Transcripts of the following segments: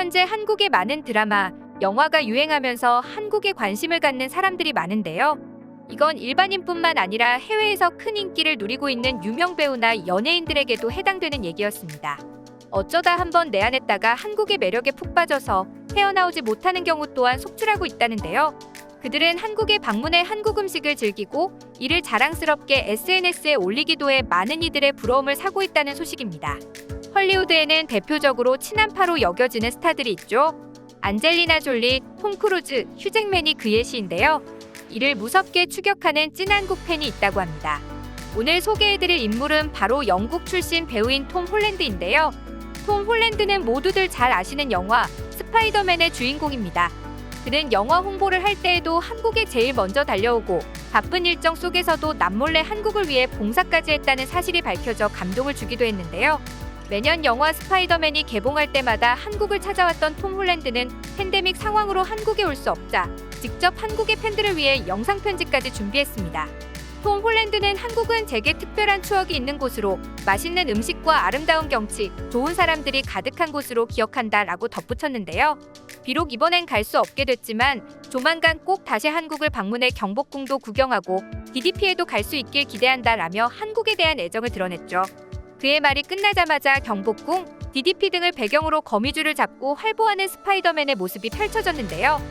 현재 한국의 많은 드라마, 영화가 유행하면서 한국에 관심을 갖는 사람들이 많은데요. 이건 일반인뿐만 아니라 해외에서 큰 인기를 누리고 있는 유명 배우나 연예인들에게도 해당되는 얘기였습니다. 어쩌다 한번 내한했다가 한국의 매력에 푹 빠져서 헤어나오지 못하는 경우 또한 속출하고 있다는데요. 그들은 한국에 방문해 한국 음식을 즐기고 이를 자랑스럽게 SNS에 올리기도 해 많은 이들의 부러움을 사고 있다는 소식입니다. 헐리우드에는 대표적으로 친한파로 여겨지는 스타들이 있죠. 안젤리나 졸리, 톰 크루즈, 휴잭맨이 그 예시인데요. 이를 무섭게 추격하는 찐 한국 팬이 있다고 합니다. 오늘 소개해드릴 인물은 바로 영국 출신 배우인 톰 홀랜드인데요. 톰 홀랜드는 모두들 잘 아시는 영화 스파이더맨의 주인공입니다. 그는 영화 홍보를 할 때에도 한국에 제일 먼저 달려오고 바쁜 일정 속에서도 남몰래 한국을 위해 봉사까지 했다는 사실이 밝혀져 감동을 주기도 했는데요. 매년 영화 스파이더맨이 개봉할 때마다 한국을 찾아왔던 톰 홀랜드는 팬데믹 상황으로 한국에 올 수 없자 직접 한국의 팬들을 위해 영상 편지까지 준비했습니다. 톰 홀랜드는 한국은 제게 특별한 추억이 있는 곳으로 맛있는 음식과 아름다운 경치, 좋은 사람들이 가득한 곳으로 기억한다 라고 덧붙였는데요. 비록 이번엔 갈 수 없게 됐지만 조만간 꼭 다시 한국을 방문해 경복궁도 구경하고 DDP에도 갈 수 있길 기대한다 라며 한국에 대한 애정을 드러냈죠. 그의 말이 끝나자마자 경복궁, DDP 등을 배경으로 거미줄을 잡고 활보하는 스파이더맨의 모습이 펼쳐졌는데요.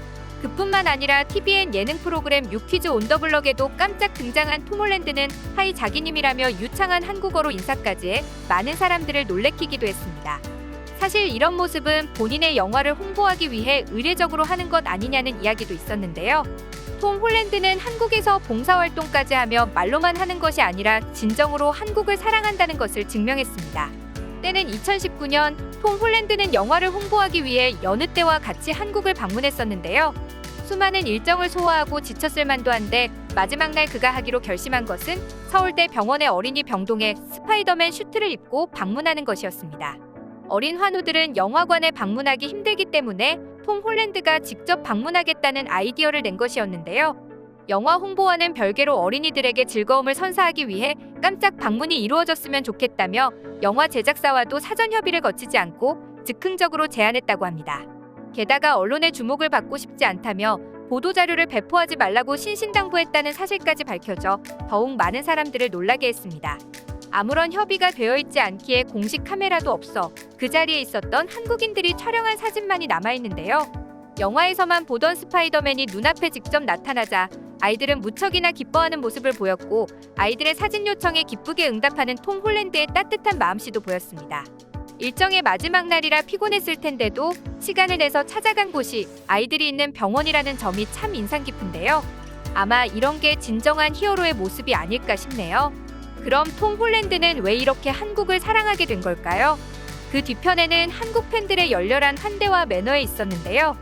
그뿐만 아니라 TVN 예능 프로그램 유퀴즈 온 더 블럭에도 깜짝 등장한 톰 홀랜드는 하이 자기님이라며 유창한 한국어로 인사까지 해 많은 사람들을 놀래키기도 했습니다. 사실 이런 모습은 본인의 영화를 홍보하기 위해 의례적으로 하는 것 아니냐는 이야기도 있었는데요. 톰 홀랜드는 한국에서 봉사활동까지 하며 말로만 하는 것이 아니라 진정으로 한국을 사랑한다는 것을 증명했습니다. 때는 2019년 톰 홀랜드는 영화를 홍보하기 위해 여느 때와 같이 한국을 방문했었는데요. 수많은 일정을 소화하고 지쳤을 만도 한데 마지막 날 그가 하기로 결심한 것은 서울대 병원의 어린이 병동에 스파이더맨 슈트를 입고 방문하는 것이었습니다. 어린 환우들은 영화관에 방문하기 힘들기 때문에 톰 홀랜드가 직접 방문하겠다는 아이디어를 낸 것이었는데요. 영화 홍보와는 별개로 어린이들에게 즐거움을 선사하기 위해 깜짝 방문이 이루어졌으면 좋겠다며 영화 제작사와도 사전 협의를 거치지 않고 즉흥적으로 제안했다고 합니다. 게다가 언론의 주목을 받고 싶지 않다며 보도자료를 배포하지 말라고 신신당부했다는 사실까지 밝혀져 더욱 많은 사람들을 놀라게 했습니다. 아무런 협의가 되어 있지 않기에 공식 카메라도 없어 그 자리에 있었던 한국인들이 촬영한 사진만이 남아있는데요. 영화에서만 보던 스파이더맨이 눈앞에 직접 나타나자 아이들은 무척이나 기뻐하는 모습을 보였고 아이들의 사진 요청에 기쁘게 응답하는 톰 홀랜드의 따뜻한 마음씨도 보였습니다. 일정의 마지막 날이라 피곤했을 텐데도 시간을 내서 찾아간 곳이 아이들이 있는 병원이라는 점이 참 인상 깊은데요. 아마 이런 게 진정한 히어로의 모습이 아닐까 싶네요. 그럼 톰 홀랜드는 왜 이렇게 한국을 사랑하게 된 걸까요? 그 뒤편에는 한국 팬들의 열렬한 환대와 매너에 있었는데요.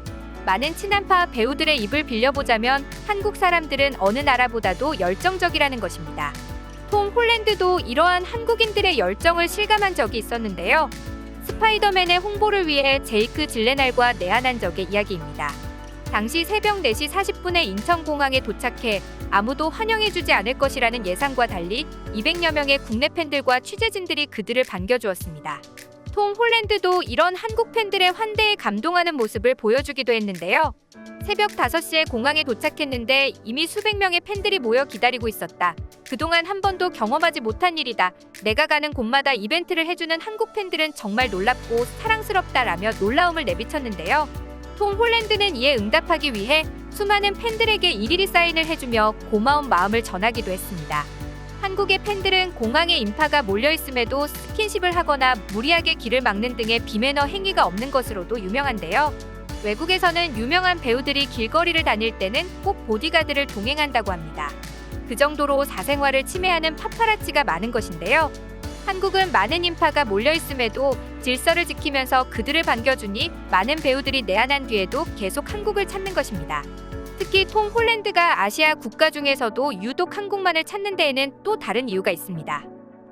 많은 친한파 배우들의 입을 빌려보자면 한국 사람들은 어느 나라보다도 열정적이라는 것입니다. 톰 홀랜드도 이러한 한국인들의 열정을 실감한 적이 있었는데요. 스파이더맨의 홍보를 위해 제이크 질레날과 내한한 적의 이야기입니다. 당시 새벽 4시 40분에 인천공항에 도착해 아무도 환영해주지 않을 것이라는 예상과 달리 200여 명의 국내 팬들과 취재진들이 그들을 반겨주었습니다. 톰 홀랜드도 이런 한국 팬들의 환대에 감동하는 모습을 보여주기도 했는데요. 새벽 5시에 공항에 도착했는데 이미 수백 명의 팬들이 모여 기다리고 있었다. 그동안 한 번도 경험하지 못한 일이다. 내가 가는 곳마다 이벤트를 해주는 한국 팬들은 정말 놀랍고 사랑스럽다라며 놀라움을 내비쳤는데요. 톰 홀랜드는 이에 응답하기 위해 수많은 팬들에게 일일이 사인을 해주며 고마운 마음을 전하기도 했습니다. 한국의 팬들은 공항에 인파가 몰려있음에도 스킨십을 하거나 무리하게 길을 막는 등의 비매너 행위가 없는 것으로도 유명한데요. 외국에서는 유명한 배우들이 길거리를 다닐 때는 꼭 보디가드를 동행한다고 합니다. 그 정도로 사생활을 침해하는 파파라치가 많은 것인데요. 한국은 많은 인파가 몰려있음에도 질서를 지키면서 그들을 반겨주니 많은 배우들이 내한한 뒤에도 계속 한국을 찾는 것입니다. 특히 톰 홀랜드가 아시아 국가 중에서도 유독 한국만을 찾는 데에는 또 다른 이유가 있습니다.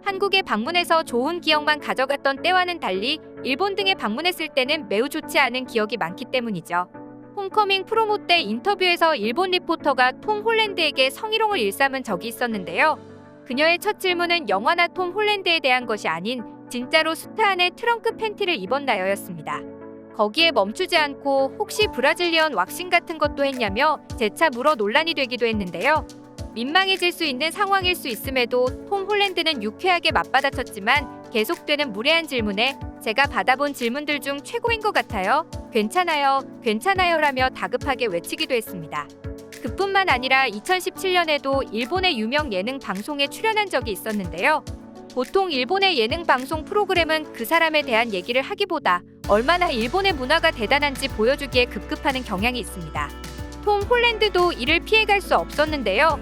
한국에 방문해서 좋은 기억만 가져갔던 때와는 달리 일본 등에 방문했을 때는 매우 좋지 않은 기억이 많기 때문이죠. 홈커밍 프로모 때 인터뷰에서 일본 리포터가 톰 홀랜드에게 성희롱을 일삼은 적이 있었는데요. 그녀의 첫 질문은 영화나 톰 홀랜드에 대한 것이 아닌 진짜로 수트 안에 트렁크 팬티를 입었나요였습니다. 거기에 멈추지 않고 혹시 브라질리언 왁싱 같은 것도 했냐며 재차 물어 논란이 되기도 했는데요. 민망해질 수 있는 상황일 수 있음에도 톰 홀랜드는 유쾌하게 맞받아쳤지만 계속되는 무례한 질문에 제가 받아본 질문들 중 최고인 것 같아요. 괜찮아요, 괜찮아요라며 다급하게 외치기도 했습니다. 그뿐만 아니라 2017년에도 일본의 유명 예능 방송에 출연한 적이 있었는데요. 보통 일본의 예능 방송 프로그램은 그 사람에 대한 얘기를 하기보다 얼마나 일본의 문화가 대단한지 보여주기에 급급하는 경향이 있습니다. 톰 홀랜드도 이를 피해갈 수 없었는데요.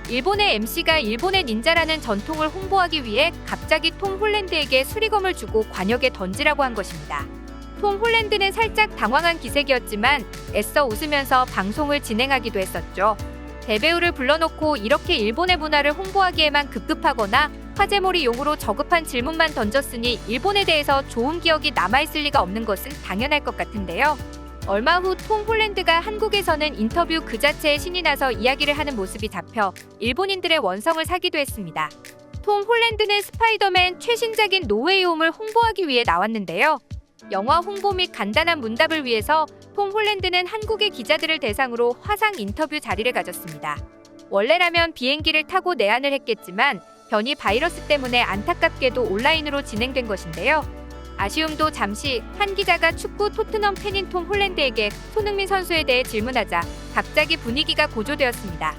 일본의 MC가 일본의 닌자라는 전통을 홍보하기 위해 갑자기 톰 홀랜드에게 수리검을 주고 관역에 던지라고 한 것입니다. 톰 홀랜드는 살짝 당황한 기색이었지만 애써 웃으면서 방송을 진행하기도 했었죠. 대배우를 불러놓고 이렇게 일본의 문화를 홍보하기에만 급급하거나 화제몰이 용으로 저급한 질문만 던졌으니 일본에 대해서 좋은 기억이 남아있을 리가 없는 것은 당연할 것 같은데요. 얼마 후 톰 홀랜드가 한국에서는 인터뷰 그 자체에 신이 나서 이야기를 하는 모습이 잡혀 일본인들의 원성을 사기도 했습니다. 톰 홀랜드는 스파이더맨 최신작인 노웨이홈을 홍보하기 위해 나왔는데요. 영화 홍보 및 간단한 문답을 위해서 톰 홀랜드는 한국의 기자들을 대상으로 화상 인터뷰 자리를 가졌습니다. 원래라면 비행기를 타고 내한을 했겠지만 변이 바이러스 때문에 안타깝게도 온라인으로 진행된 것인데요. 아쉬움도 잠시 한 기자가 축구 토트넘 팬인 톰 홀랜드에게 손흥민 선수에 대해 질문하자 갑자기 분위기가 고조되었습니다.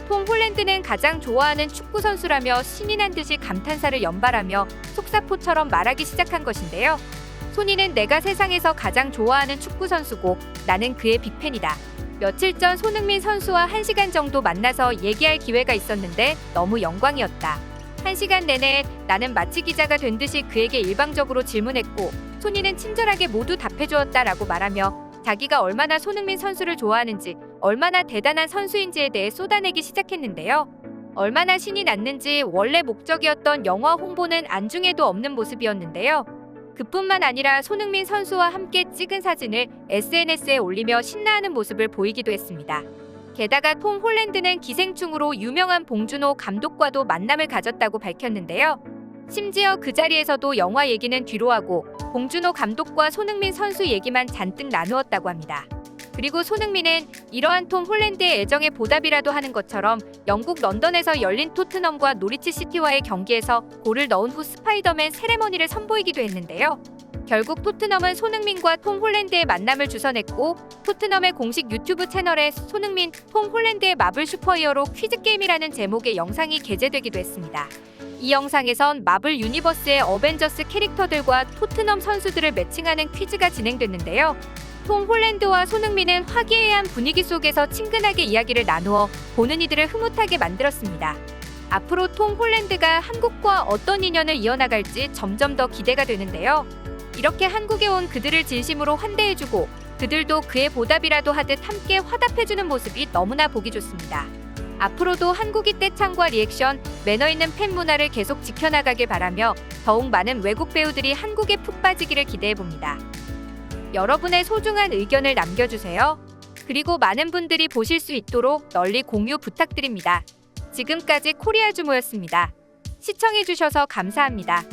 톰 홀랜드는 가장 좋아하는 축구 선수라며 신이 난 듯이 감탄사를 연발하며 속사포처럼 말하기 시작한 것인데요. 손이는 내가 세상에서 가장 좋아하는 축구 선수고 나는 그의 빅팬이다. 며칠 전 손흥민 선수와 1시간 정도 만나서 얘기할 기회가 있었는데 너무 영광이었다. 1시간 내내 나는 마치 기자가 된 듯이 그에게 일방적으로 질문했고 손이는 친절하게 모두 답해주었다라고 말하며 자기가 얼마나 손흥민 선수를 좋아하는지 얼마나 대단한 선수인지에 대해 쏟아내기 시작했는데요. 얼마나 신이 났는지 원래 목적이었던 영화 홍보는 안중에도 없는 모습이었는데요. 그뿐만 아니라 손흥민 선수와 함께 찍은 사진을 SNS에 올리며 신나하는 모습을 보이기도 했습니다. 게다가 톰 홀랜드는 기생충으로 유명한 봉준호 감독과도 만남을 가졌다고 밝혔는데요. 심지어 그 자리에서도 영화 얘기는 뒤로 하고 봉준호 감독과 손흥민 선수 얘기만 잔뜩 나누었다고 합니다. 그리고 손흥민은 이러한 톰 홀랜드의 애정에 보답이라도 하는 것처럼 영국 런던에서 열린 토트넘과 노리치 시티와의 경기에서 골을 넣은 후 스파이더맨 세레머니를 선보이기도 했는데요. 결국 토트넘은 손흥민과 톰 홀랜드의 만남을 주선했고 토트넘의 공식 유튜브 채널에 손흥민, 톰 홀랜드의 마블 슈퍼히어로 퀴즈게임이라는 제목의 영상이 게재되기도 했습니다. 이 영상에선 마블 유니버스의 어벤져스 캐릭터들과 토트넘 선수들을 매칭하는 퀴즈가 진행됐는데요. 톰 홀랜드와 손흥민은 화기애애한 분위기 속에서 친근하게 이야기를 나누어 보는 이들을 흐뭇하게 만들었습니다. 앞으로 톰 홀랜드가 한국과 어떤 인연을 이어나갈지 점점 더 기대가 되는데요. 이렇게 한국에 온 그들을 진심으로 환대해주고 그들도 그의 보답이라도 하듯 함께 화답해주는 모습이 너무나 보기 좋습니다. 앞으로도 한국이 떼창과 리액션, 매너 있는 팬 문화를 계속 지켜나가길 바라며 더욱 많은 외국 배우들이 한국에 푹 빠지기를 기대해봅니다. 여러분의 소중한 의견을 남겨주세요. 그리고 많은 분들이 보실 수 있도록 널리 공유 부탁드립니다. 지금까지 코리아주모였습니다. 시청해주셔서 감사합니다.